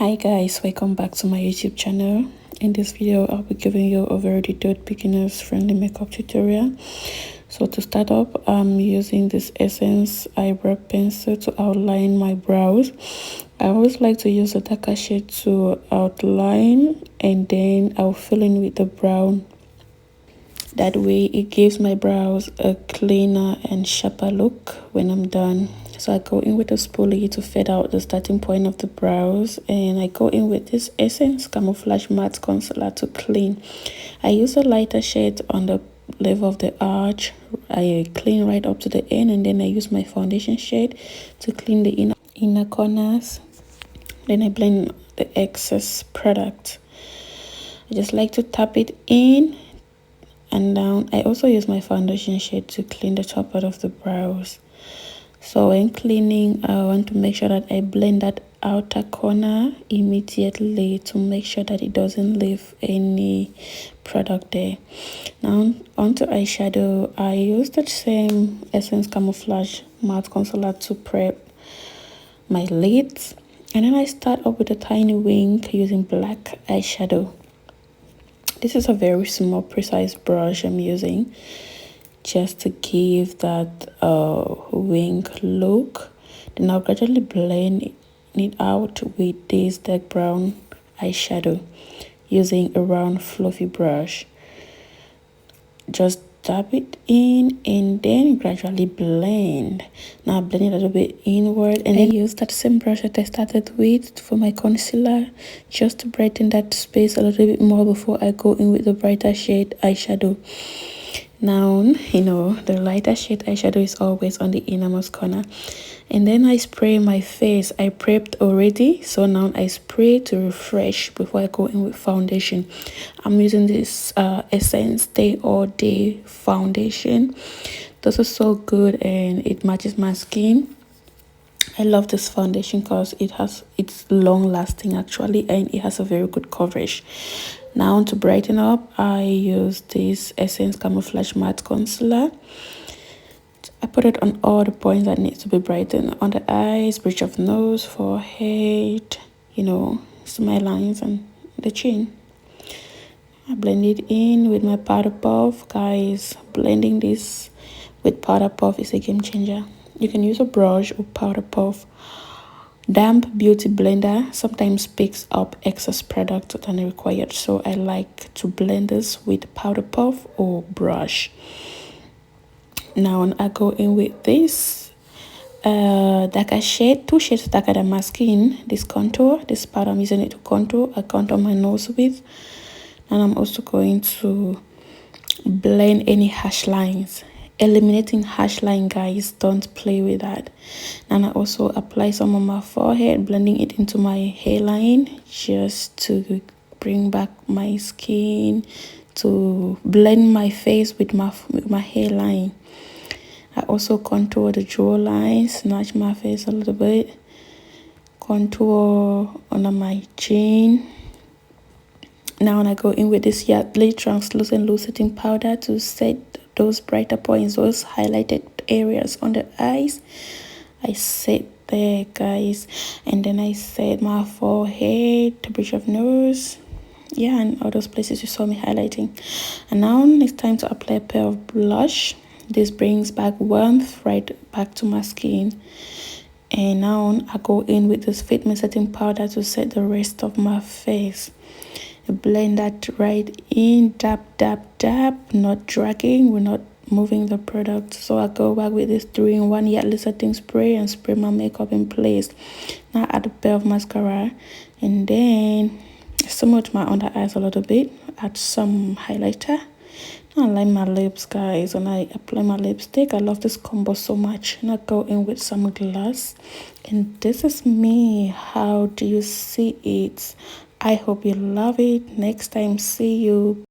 Hi guys, welcome back to my YouTube channel. In this video I'll be giving you a very detailed beginners friendly makeup tutorial. So to start up, I'm using this Essence eyebrow pencil to outline my brows. I always like to use a darker shade to outline, and then I'll fill in with the brown. That way it gives my brows a cleaner and sharper look when I'm done. So I go in with a spoolie to fade out the starting point of the brows, and I go in with this Essence Camouflage Matte Concealer to clean. I use a lighter shade on the level of the arch. I clean right up to the end, and then I use my foundation shade to clean the inner corners. Then I blend the excess product. I just like to tap it in and down. I also use my foundation shade to clean the top part of the brows. So when cleaning, I want to make sure that I blend that outer corner immediately to make sure that it doesn't leave any product there. Now onto eyeshadow, I use the same Essence Camouflage Matte Concealer to prep my lids, and then I start up with a tiny wing using black eyeshadow. This is a very small precise brush I'm using just to give that wing look. Then I'll gradually blend it out with this dark brown eyeshadow using a round fluffy brush. Just tap it in and then gradually blend. Now blend it a little bit inward, and then use that same brush that I started with for my concealer just to brighten that space a little bit more before I go in with the brighter shade eyeshadow. Now, the lighter shade eyeshadow is always on the innermost corner. And then I spray my face. I prepped already, so now I spray to refresh before I go in with foundation. I'm using this Essence Stay All Day foundation. This is so good and it matches my skin. I love this foundation because it's long lasting actually, and it has a very good coverage. Now to brighten up, I use this Essence Camouflage Matte Concealer. I put it on all the points that need to be brightened: on the eyes, bridge of nose, forehead, smile lines, and the chin. I blend it in with my powder puff. Guys, blending this with powder puff is a game changer. You can use a brush or powder puff. Damp beauty blender sometimes picks up excess product than required, so I like to blend this with powder puff or brush. Now I go in with this darker shade, 2 shades darker than my skin. This contour, this powder I'm using it to contour. I contour my nose with, and I'm also going to blend any harsh lines. Eliminating harsh line, guys, don't play with that. And I also apply some on my forehead, blending it into my hairline just to bring back my skin, to blend my face with my hairline. I also contour the jawline, snatch my face a little bit, contour under my chin. Now I go in with this Yardley translucent loose setting powder to set those brighter points, those highlighted areas on the eyes. I set there, guys, and then I set my forehead, the bridge of nose, and all those places you saw me highlighting. And now it's time to apply a pair of blush. This brings back warmth right back to my skin. And now I go in with this Fit Me setting powder to set the rest of my face. Blend that right in, dab dab dab, not dragging, we're not moving the product. So I go back with this 3-in-1 Yardley setting spray and spray my makeup in place. Now add a pair of mascara, and then smudge my under eyes a little bit, add some highlighter. Now I line my lips, guys, and I apply my lipstick. I love this combo so much. And I go in with some gloss, and this is me. How do you see it? I hope you love it. Next time, see you.